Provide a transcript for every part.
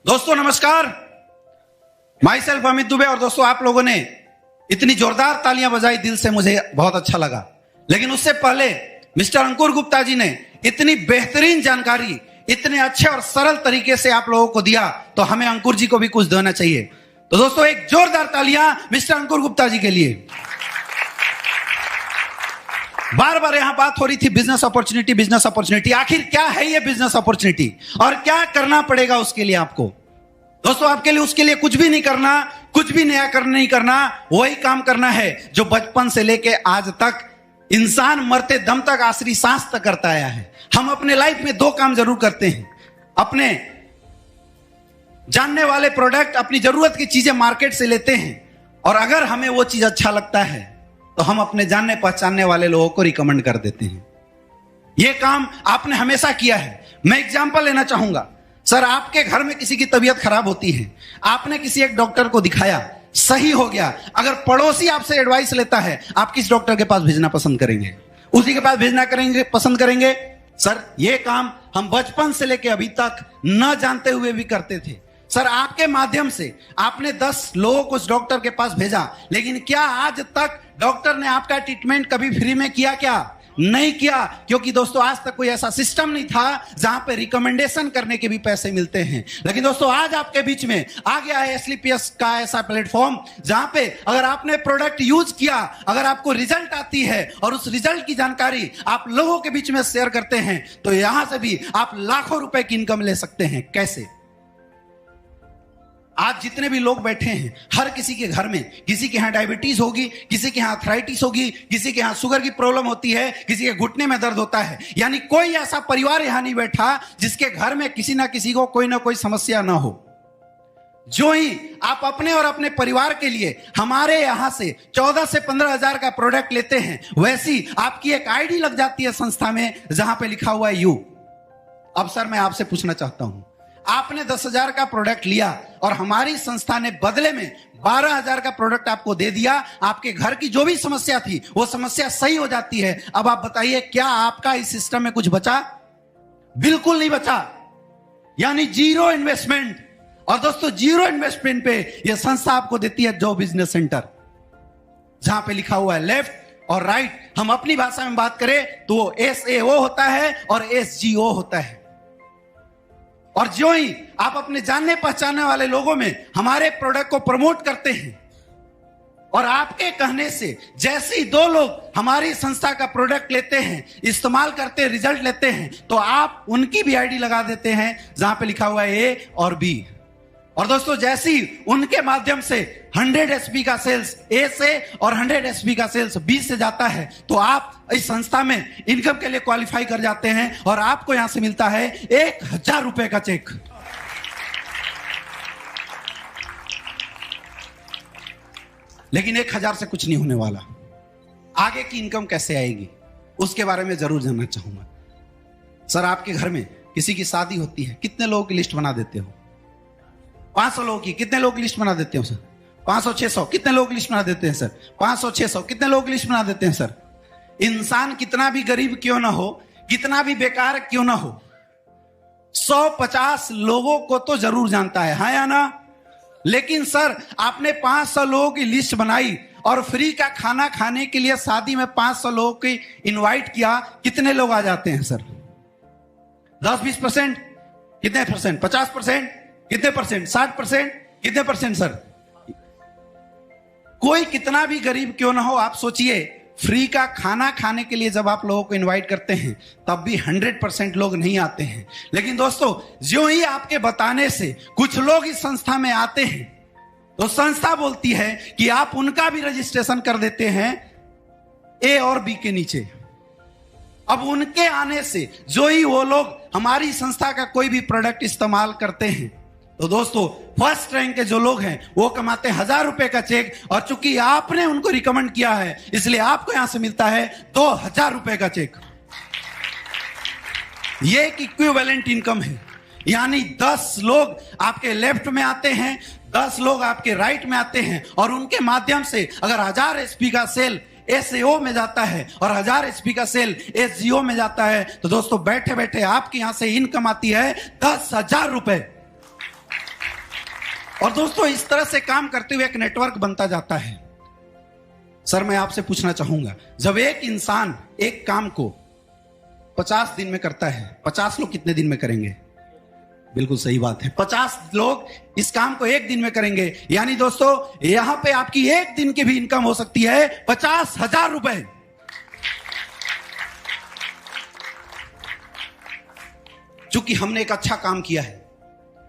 दोस्तों नमस्कार, my self Amit Dubey. और दोस्तों आप लोगों ने इतनी जोरदार तालियां बजाई, दिल से मुझे बहुत अच्छा लगा। लेकिन उससे पहले मिस्टर अंकुर गुप्ता जी ने इतनी बेहतरीन जानकारी इतने अच्छे और सरल तरीके से आप लोगों को दिया, तो हमें अंकुर जी को भी कुछ देना चाहिए। तो दोस्तों एक जोरदार तालियां मिस्टर अंकुर गुप्ता जी के लिए। बार बार यहां बात हो रही थी बिजनेस अपॉर्चुनिटी, बिजनेस अपॉर्चुनिटी। आखिर क्या है ये बिजनेस अपॉर्चुनिटी और क्या करना पड़ेगा उसके लिए आपको? दोस्तों आपके लिए उसके लिए कुछ भी नहीं करना, कुछ भी नया नहीं करना, वही काम करना है जो बचपन से लेके आज तक इंसान मरते दम तक, आखिरी सांस तक करता आया है। हम अपने लाइफ में दो काम जरूर करते हैं, अपने जानने वाले प्रोडक्ट, अपनी जरूरत की चीजें मार्केट से लेते हैं, और अगर हमें वो चीज अच्छा लगता है तो हम अपने जानने पहचानने वाले लोगों को रिकमेंड कर देते हैं। यह काम आपने हमेशा किया है। मैं एग्जांपल लेना चाहूंगा। सर, आपके घर में किसी की तबीयत खराब होती है, आपने किसी एक डॉक्टर को दिखाया, सही हो गया। अगर पड़ोसी आपसे एडवाइस लेता है, आप किस डॉक्टर के पास भेजना पसंद करेंगे? उसी के पास भेजना पसंद करेंगे। सर, यह काम हम बचपन से लेकर अभी तक न जानते हुए भी करते थे। सर, आपके माध्यम से आपने 10 लोगों को उस डॉक्टर के पास भेजा, लेकिन क्या आज तक डॉक्टर ने आपका ट्रीटमेंट कभी फ्री में किया? क्या नहीं किया? क्योंकि दोस्तों आज तक कोई ऐसा सिस्टम नहीं था जहां पे रिकमेंडेशन करने के भी पैसे मिलते हैं। लेकिन दोस्तों आज आपके बीच में आ गया है SLPS का ऐसा प्लेटफॉर्म जहां पे अगर आपने प्रोडक्ट यूज किया, अगर आपको रिजल्ट आती है और उस रिजल्ट की जानकारी आप लोगों के बीच में शेयर करते हैं, तो यहां से भी आप लाखों रुपए की इनकम ले सकते हैं। कैसे? आज जितने भी लोग बैठे हैं, हर किसी के घर में किसी के यहां डायबिटीज होगी, किसी के यहां आर्थराइटिस होगी, किसी के यहां शुगर की प्रॉब्लम होती है, किसी के घुटने में दर्द होता है। यानी कोई ऐसा परिवार यहां नहीं बैठा जिसके घर में किसी ना किसी को कोई ना कोई समस्या ना हो। जो ही आप अपने और अपने परिवार के लिए हमारे यहां से 14 से 15 हजार का प्रोडक्ट लेते हैं, वैसी आपकी एक आईडी लग जाती है संस्था में जहां पे लिखा हुआ है यू। अब सर मैं आपसे पूछना चाहता हूं, आपने 10,000 का प्रोडक्ट लिया और हमारी संस्था ने बदले में 12,000 का प्रोडक्ट आपको दे दिया। आपके घर की जो भी समस्या थी वो समस्या सही हो जाती है। अब आप बताइए, क्या आपका इस सिस्टम में कुछ बचा? बिल्कुल नहीं बचा। यानी जीरो इन्वेस्टमेंट। और दोस्तों जीरो इन्वेस्टमेंट पे यह संस्था आपको देती है जो बिजनेस सेंटर, जहां पे लिखा हुआ है लेफ्ट और राइट। हम अपनी भाषा में बात करें तो SAO होता है और SGO होता है। और जो ही आप अपने जानने पहचानने वाले लोगों में हमारे प्रोडक्ट को प्रमोट करते हैं, और आपके कहने से जैसे ही 2 लोग हमारी संस्था का प्रोडक्ट लेते हैं, इस्तेमाल करते हैं, रिजल्ट लेते हैं, तो आप उनकी भी आईडी लगा देते हैं जहां पे लिखा हुआ है A और B। और दोस्तों जैसे ही उनके माध्यम से 100 SP का सेल्स A से और 100 SP का सेल्स B से जाता है, तो आप इस संस्था में इनकम के लिए क्वालिफाई कर जाते हैं और आपको यहां से मिलता है 1,000 रुपए का चेक। लेकिन 1,000 से कुछ नहीं होने वाला। आगे की इनकम कैसे आएगी उसके बारे में जरूर जानना चाहूंगा। सर, आपके घर में किसी की शादी होती है, कितने लोगों की लिस्ट बना देते हो? 500 लोगों की। कितने लोग की लिस्ट बना देते हो सर? 500-600। कितने लोग की लिस्ट बना देते हैं सर? 500-600। कितने लोग की लिस्ट बना देते हैं सर? इंसान कितना भी गरीब क्यों ना हो, कितना भी बेकार क्यों ना हो, 150 लोगों को तो जरूर जानता है, हाँ या ना? लेकिन सर आपने 500 लोगों की लिस्ट बनाई और फ्री का खाना खाने के लिए शादी में 500 लोगों की इनवाइट किया, कितने लोग आ जाते हैं सर? 10-20%? कितने परसेंट? 50%? कितने परसेंट? 60%? कितने परसेंट सर? कोई कितना भी गरीब क्यों ना हो, आप सोचिए, फ्री का खाना खाने के लिए जब आप लोगों को इनवाइट करते हैं तब भी 100% लोग नहीं आते हैं। लेकिन दोस्तों जो ही आपके बताने से कुछ लोग इस संस्था में आते हैं, तो संस्था बोलती है कि आप उनका भी रजिस्ट्रेशन कर देते हैं A और B के नीचे। अब उनके आने से जो ही वो लोग हमारी संस्था का कोई भी प्रोडक्ट इस्तेमाल करते हैं, तो दोस्तों फर्स्ट रैंक के जो लोग हैं वो कमाते हैं 1,000 रुपए का चेक। और चूंकि आपने उनको रिकमेंड किया है, इसलिए आपको यहां से मिलता है 2,000 रुपए का चेक। ये एक इक्विवेलेंट इनकम है। यानी 10 लोग आपके लेफ्ट में आते हैं, 10 लोग आपके राइट में आते हैं, और उनके माध्यम से अगर 1000 SP का सेल SAO में जाता है और 1000 SP का सेल SGO में जाता है, तो दोस्तों बैठे बैठे आपके यहां से इनकम आती है 10,000 रुपए। और दोस्तों इस तरह से काम करते हुए एक नेटवर्क बनता जाता है। सर मैं आपसे पूछना चाहूंगा, जब एक इंसान एक काम को 50 दिन में करता है, 50 लोग कितने दिन में करेंगे? बिल्कुल सही बात है, 50 लोग इस काम को एक दिन में करेंगे। यानी दोस्तों यहां पे आपकी एक दिन की भी इनकम हो सकती है 50,000 रुपए। चूंकि हमने एक अच्छा काम किया है,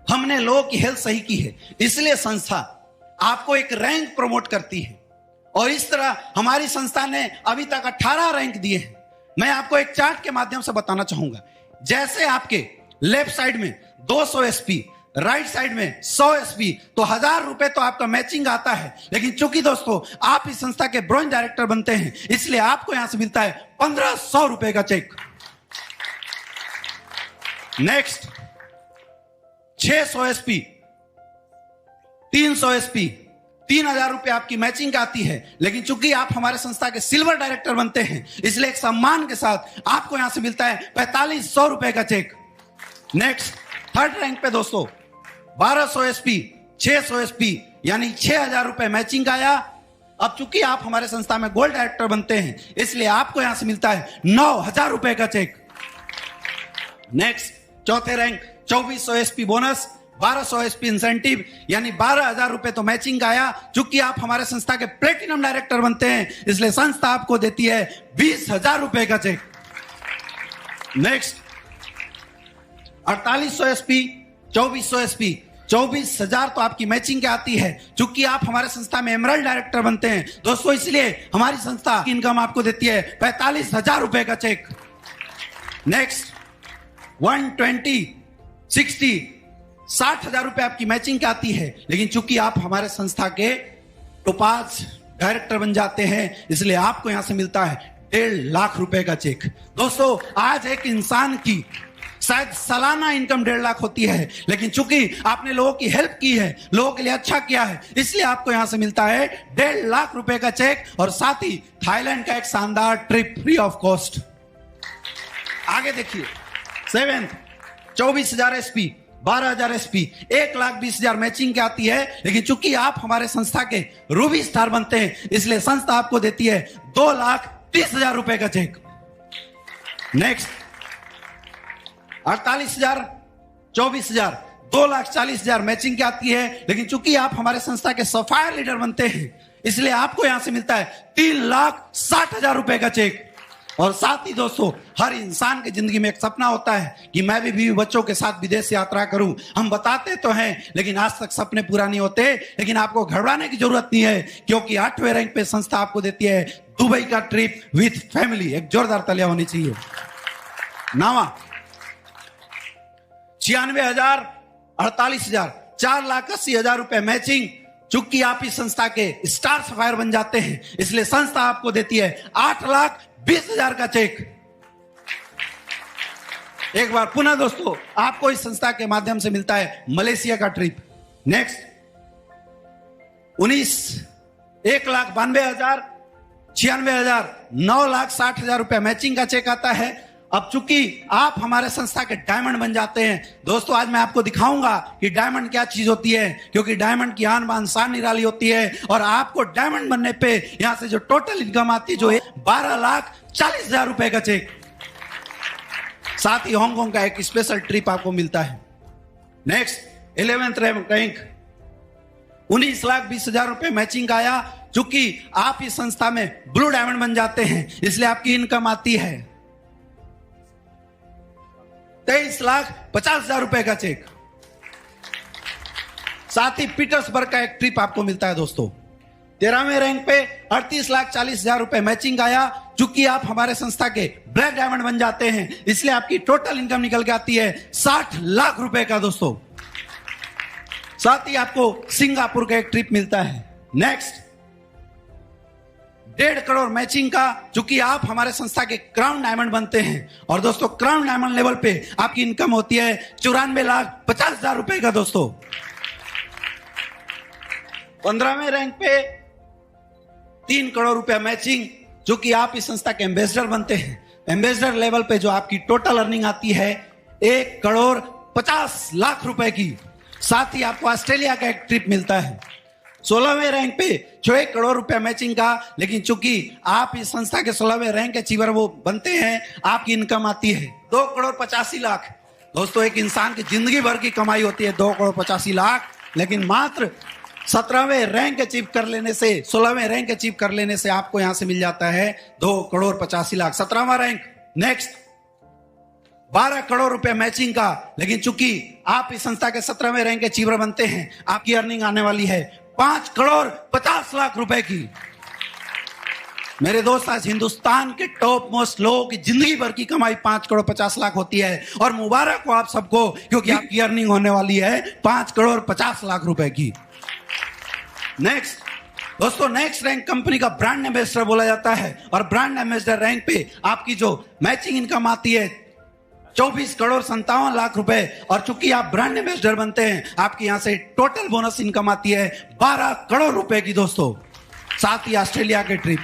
हमने लोगों की हेल्थ सही की है, इसलिए संस्था आपको एक रैंक प्रमोट करती है। और इस तरह हमारी संस्था ने अभी तक 18 रैंक दिए हैं। मैं आपको एक चार्ट के माध्यम से बताना चाहूंगा। जैसे आपके लेफ्ट साइड में 200 एसपी, राइट साइड में 100 एसपी, तो 1000 रुपए तो आपका मैचिंग आता है। लेकिन चूंकि दोस्तों आप इस संस्था के ब्रोंज डायरेक्टर बनते हैं, इसलिए आपको यहां से मिलता है 1500 रुपए का चेक। नेक्स्ट 600 एसपी, 300 एसपी, 3000 रुपए आपकी मैचिंग आती है। लेकिन चूंकि आप हमारे संस्था के सिल्वर डायरेक्टर बनते हैं, इसलिए एक सम्मान के साथ आपको यहां से मिलता है 4500 रुपए का चेक। नेक्स्ट थर्ड रैंक पे दोस्तों 1200 एसपी, 600 एसपी, यानी 6000 रुपए मैचिंग आया। अब चूंकि आप हमारे संस्था में गोल्ड डायरेक्टर बनते हैं, इसलिए आपको यहां से मिलता है 9000 रुपए का चेक। नेक्स्ट चौथे rank 2400 SP bonus, 1200 SP incentive, यानी 12000 रुपए तो मैचिंग आया। चूंकि आप हमारे संस्था के प्लेटिनम डायरेक्टर बनते हैं, इसलिए संस्था आपको देती है 20000 रुपए का चेक। नेक्स्ट 4800 एसपी, 2400 एसपी, 24000 तो आपकी मैचिंग के आती है। चूंकि आप हमारे संस्था में एमरल्ड डायरेक्टर बनते हैं दोस्तों, इसलिए हमारी संस्था की इनकम आपको देती है 45000 रुपए का चेक। नेक्स्ट 120, 60, 60,000 रुपए आपकी मैचिंग की आती है। लेकिन चूंकि आप हमारे संस्था के टोपाज डायरेक्टर बन जाते हैं, इसलिए आपको यहां से मिलता है 1.5 लाख रुपए का चेक। दोस्तों आज एक इंसान की शायद सालाना इनकम 1.5 लाख होती है, लेकिन चूंकि आपने लोगों की हेल्प की है, लोगों के लिए अच्छा किया है, इसलिए आपको यहां से मिलता है 1.5 लाख रुपए का चेक। और साथ ही थाईलैंड का एक शानदार ट्रिप फ्री ऑफ कॉस्ट। आगे देखिए 7th 24,000 एसपी, 12,000 एसपी, 1,20,000 मैचिंग की आती है। लेकिन चूंकि आप हमारे संस्था के रूबी स्टार बनते हैं, इसलिए संस्था आपको देती है 2,30,000 रुपए का चेक। नेक्स्ट 48,000, 24,000, 2,40,000 मैचिंग की आती है। लेकिन चूंकि आप हमारे संस्था के सफायर लीडर बनते हैं, इसलिए आपको यहां से मिलता है 3,60,000 रुपए का चेक। और साथ ही दोस्तों हर इंसान की जिंदगी में एक सपना होता है कि मैं भी बीवी बच्चों के साथ विदेश यात्रा करूं। हम बताते तो हैं, लेकिन आज तक सपने पूरा नहीं होते। लेकिन आपको घबराने की जरूरत नहीं है, क्योंकि 8वें रैंक पे संस्था आपको देती है दुबई का ट्रिप विथ फैमिली। एक जोरदार तालियां होनी चाहिए। 9वां 96,000, 48,000, 4,80,000 रुपए मैचिंग। चूंकि आप इस संस्था के स्टार सफायर बन जाते हैं, इसलिए संस्था आपको देती है 8,20,000 का चेक। एक बार पुनः दोस्तों आपको इस संस्था के माध्यम से मिलता है मलेशिया का ट्रिप। नेक्स्ट 19 1,92,000, 96,000, 9,60,000 रुपए मैचिंग का चेक आता है। अब चूंकि आप हमारे संस्था के डायमंड बन जाते हैं दोस्तों, आज मैं आपको दिखाऊंगा कि डायमंड क्या चीज होती है, क्योंकि डायमंड की आन बान शान निराली होती है। और आपको डायमंड बनने पे यहां से जो टोटल इनकम आती है जो है 12,40,000 रुपए का चेक। साथ ही हांगकांग का एक स्पेशल ट्रिप आपको मिलता है। नेक्स्ट 11th रैंक 19,20,000 रुपए मैचिंग आया। चूंकि आप इस संस्था में ब्लू डायमंड बन जाते हैं, इसलिए आपकी इनकम आती है 23,50,000 रुपए का चेक। साथ ही पीटर्सबर्ग का एक ट्रिप आपको मिलता है दोस्तों। 13वें रैंक पे 38,40,000 रुपए मैचिंग आया। चूंकि आप हमारे संस्था के ब्लैक डायमंड बन जाते हैं, इसलिए आपकी टोटल इनकम निकल के आती है 60 लाख रुपए का दोस्तों। साथ ही आपको सिंगापुर का एक ट्रिप मिलता है। नेक्स्ट 1.5 करोड़ मैचिंग का। चूंकि आप हमारे संस्था के क्राउन डायमंड बनते हैं, और दोस्तों क्राउन डायमंड लेवल पे आपकी इनकम होती है 94,50,000 रुपए का दोस्तों। 15वें रैंक पे 3 करोड़ रुपया मैचिंग। चूंकि आप इस संस्था के एम्बेसडर बनते हैं, एम्बेसडर लेवल पे जो आपकी टोटल अर्निंग आती है 1,50,00,000 रुपए की। साथ ही आपको ऑस्ट्रेलिया का एक ट्रिप मिलता है। 16वें रैंक पे जो 1 करोड़ रुपया मैचिंग का, लेकिन चूंकि आप इस संस्था के 16वें रैंक के अचीवर वो बनते हैं, आपकी इनकम आती है 2 करोड़ 85 लाख। दोस्तों, एक इंसान की जिंदगी भर की कमाई होती है 2 करोड़ 85 लाख, लेकिन मात्र 17वें रैंक अचीव कर लेने से, 16वें रैंक अचीव कर लेने से आपको यहां से मिल जाता है 2 करोड़ 85 लाख। 17वां रैंक। नेक्स्ट 12 करोड़ रुपए मैचिंग का, लेकिन चूंकि आप इस संस्था के 17वें रैंक के अचीवर बनते हैं, आपकी अर्निंग आने वाली है 5 करोड़ 50 लाख रुपए की। मेरे दोस्त, आज हिंदुस्तान के टॉप मोस्ट लोगों की जिंदगी भर की कमाई 5 करोड़ 50 लाख होती है, और मुबारक हो आप सबको, क्योंकि आपकी अर्निंग होने वाली है 5 करोड़ 50 लाख रुपए की। नेक्स्ट दोस्तों, नेक्स्ट रैंक कंपनी का ब्रांड एम्बेसडर बोला जाता है, और ब्रांड एम्बेसडर रैंक पे आपकी जो मैचिंग इनकम आती है 24 करोड़ 57 लाख रुपए, और चूंकि आप ब्रांड एम्बेसडर बनते हैं, आपकी यहां से टोटल बोनस इनकम आती है 12 करोड़ रुपए की। दोस्तों, साथ ही ऑस्ट्रेलिया के ट्रिप।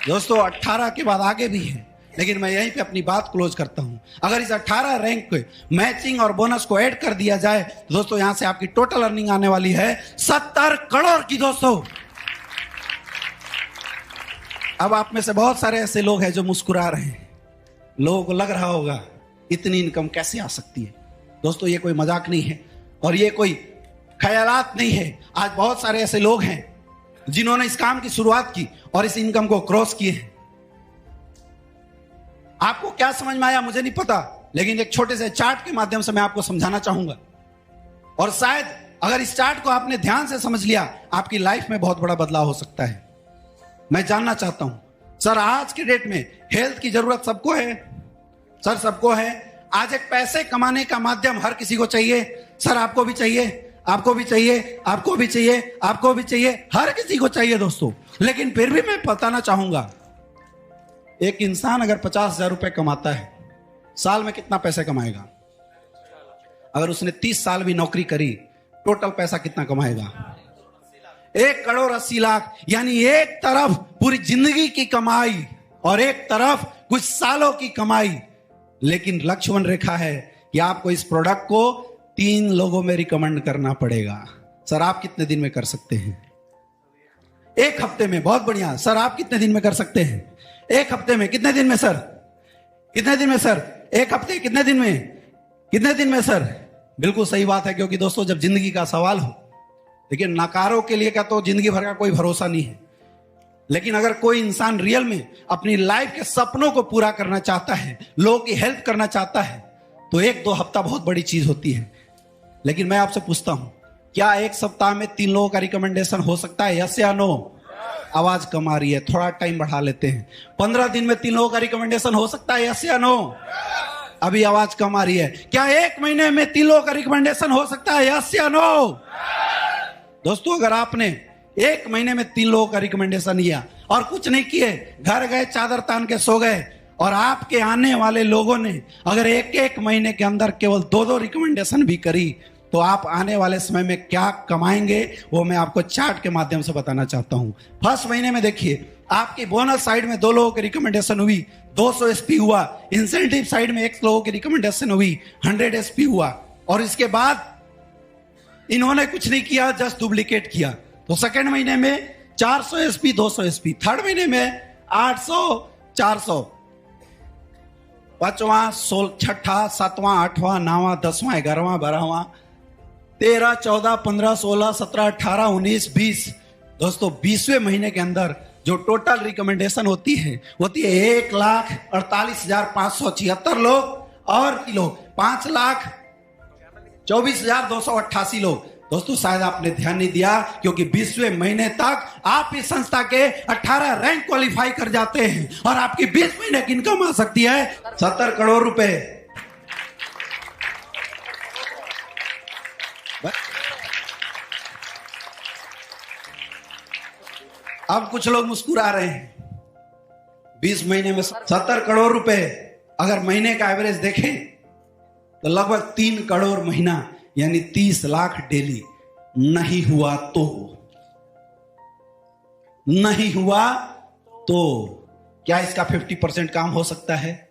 दोस्तों, 18 के बाद आगे भी है, लेकिन मैं यहीं पे अपनी बात क्लोज करता हूं। अगर इस 18 रैंक पे मैचिंग और बोनस को ऐड कर दिया जाए, दोस्तों यहां से आपकी टोटल अर्निंग आने वाली है 70 करोड़ की। दोस्तों, अब आप में से बहुत सारे ऐसे लोग हैं जो मुस्कुरा रहे हैं। लोगों को लग रहा होगा इतनी इनकम कैसे आ सकती है। दोस्तों, ये कोई मजाक नहीं है और ये कोई ख्यालात नहीं है। आज बहुत सारे ऐसे लोग हैं जिन्होंने इस काम की शुरुआत की और इस इनकम को क्रॉस किए हैं। आपको क्या समझ में आया मुझे नहीं पता, लेकिन एक छोटे से चार्ट के माध्यम से मैं आपको समझाना चाहूंगा, और शायद अगर इस चार्ट को आपने ध्यान से समझ लिया, आपकी लाइफ में बहुत बड़ा बदलाव हो सकता है। मैं जानना चाहता हूं, सर आज के डेट में हेल्थ की जरूरत सबको है? सर सबको है। आज एक पैसे कमाने का माध्यम हर किसी को चाहिए। सर आपको भी चाहिए, आपको भी चाहिए, आपको भी चाहिए, आपको भी चाहिए, हर किसी को चाहिए दोस्तों। लेकिन फिर भी मैं बताना चाहूंगा, एक इंसान अगर 50,000 रुपए कमाता है, साल में कितना पैसा कमाएगा? अगर उसने 30 साल भी नौकरी करी, टोटल पैसा कितना कमाएगा? 1 करोड़ 80 लाख। यानी एक तरफ पूरी जिंदगी की कमाई और एक तरफ कुछ सालों की कमाई। लेकिन लक्ष्मण रेखा है कि आपको इस प्रोडक्ट को 3 लोगों में रिकमेंड करना पड़ेगा। सर आप कितने दिन में कर सकते हैं? 1 हफ्ते में। बहुत बढ़िया। सर आप कितने दिन में कर सकते हैं? 1 हफ्ते में। कितने दिन में सर? कितने दिन में सर? 1 हफ्ते। कितने दिन में? कितने दिन में सर? बिल्कुल सही बात है, क्योंकि दोस्तों जब जिंदगी का सवाल हो, लेकिन नकारों के लिए क्या तो जिंदगी भर का कोई भरोसा नहीं है। लेकिन अगर कोई इंसान रियल में अपनी लाइफ के सपनों को पूरा करना चाहता है, लोगों की हेल्प करना चाहता है, तो 1-2 हफ्ता बहुत बड़ी चीज होती है। लेकिन मैं आपसे पूछता हूं, क्या 1 सप्ताह में 3 लोगों का रिकमेंडेशन हो सकता है? यस या नो? आवाज कम आ रही है, थोड़ा टाइम बढ़ा लेते हैं। 15 दिन में 3 लोगों का रिकमेंडेशन हो सकता है? यस या नो? अभी आवाज कम आ रही है। क्या 1 महीने में 3 लोगों का रिकमेंडेशन हो सकता है? यस या नो? दोस्तों, अगर आपने 1 महीने में 3 लोगों का रिकमेंडेशन लिया और कुछ नहीं किए, घर गए, चादर तान के सो गए, और आपके आने वाले लोगों ने अगर 1-1 महीने के अंदर केवल 2-2 रिकमेंडेशन भी करी, तो आप आने वाले समय में क्या कमाएंगे, वो मैं आपको चार्ट के माध्यम से बताना चाहता हूं। फर्स्ट महीने में देखिए, आपकी बोनस साइड में 2 लोगों की रिकमेंडेशन हुई, 200 एसपी हुआ। इंसेंटिव साइड में 1 लोगों की रिकमेंडेशन हुई, 100 एसपी हुआ। और इसके बाद इन्होंने कुछ नहीं किया, जस्ट डुप्लीकेट किया। तो सेकेंड महीने में 400 एसपी, 200 एसपी। थर्ड महीने में 800, 400। 5वां, 6वां, 7वां, 8वां, 9वां, 10वां, 11वां, 12वां, 13, 14, 15, 16, 17, 18, 19, 20। दोस्तों 20वें महीने के अंदर जो टोटल रिकमेंडेशन होती है 1,48,576 लोग, और लोग 5,24,288 लोग। दोस्तों शायद आपने ध्यान नहीं दिया, क्योंकि 20वें महीने तक आप इस संस्था के 18 रैंक क्वालिफाई कर जाते हैं, और आपकी 20 महीने की इनकम आ सकती है 70 करोड़ रुपए। अब कुछ लोग मुस्कुरा रहे हैं। 20 महीने में 70 करोड़ रुपए अगर महीने का एवरेज देखें तो लगभग 3 करोड़ महीना, यानी 30 लाख डेली। नहीं हुआ तो क्या इसका 50% काम हो सकता है?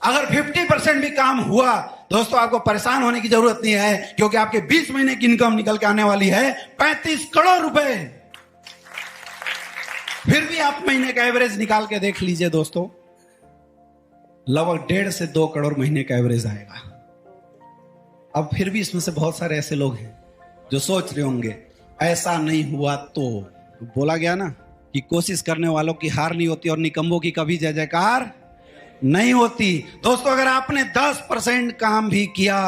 अगर 50% भी काम हुआ दोस्तों आपको परेशान होने की जरूरत नहीं है, क्योंकि आपके 20 महीने की इनकम निकल के आने वाली है 35 करोड़ रुपए। फिर भी आप महीने का एवरेज निकाल के देख लीजिए दोस्तों, लगभग 1.5 से 2 करोड़ महीने का एवरेज आएगा। अब फिर भी इसमें से बहुत सारे ऐसे लोग हैं जो सोच रहे होंगे ऐसा नहीं हुआ तो बोला गया ना कि कोशिश करने वालों की हार नहीं होती और निकम्मों की कभी जय जयकार नहीं होती। दोस्तों अगर आपने 10% काम भी किया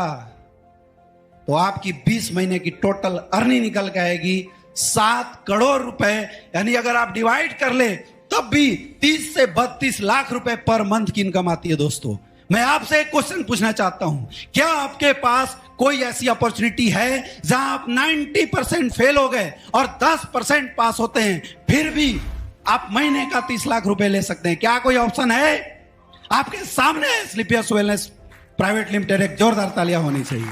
तो आपकी 20 महीने की टोटल अर्निंग निकल के आएगी 7 करोड़ रुपए। यानी अगर आप डिवाइड कर ले तब भी 30 से 32 लाख रुपए पर मंथ की इनकम आती है। दोस्तों मैं आपसे एक क्वेश्चन पूछना चाहता हूं, क्या आपके पास कोई ऐसी अपॉर्चुनिटी है जहां आप 90% फेल हो गए और 10% पास होते हैं, फिर भी आप महीने का 30 लाख रुपए ले सकते हैं? क्या कोई ऑप्शन है? आपके सामने स्लीपियस वेलनेस प्राइवेट लिमिटेड, एक जोरदार तालियां होनी चाहिए।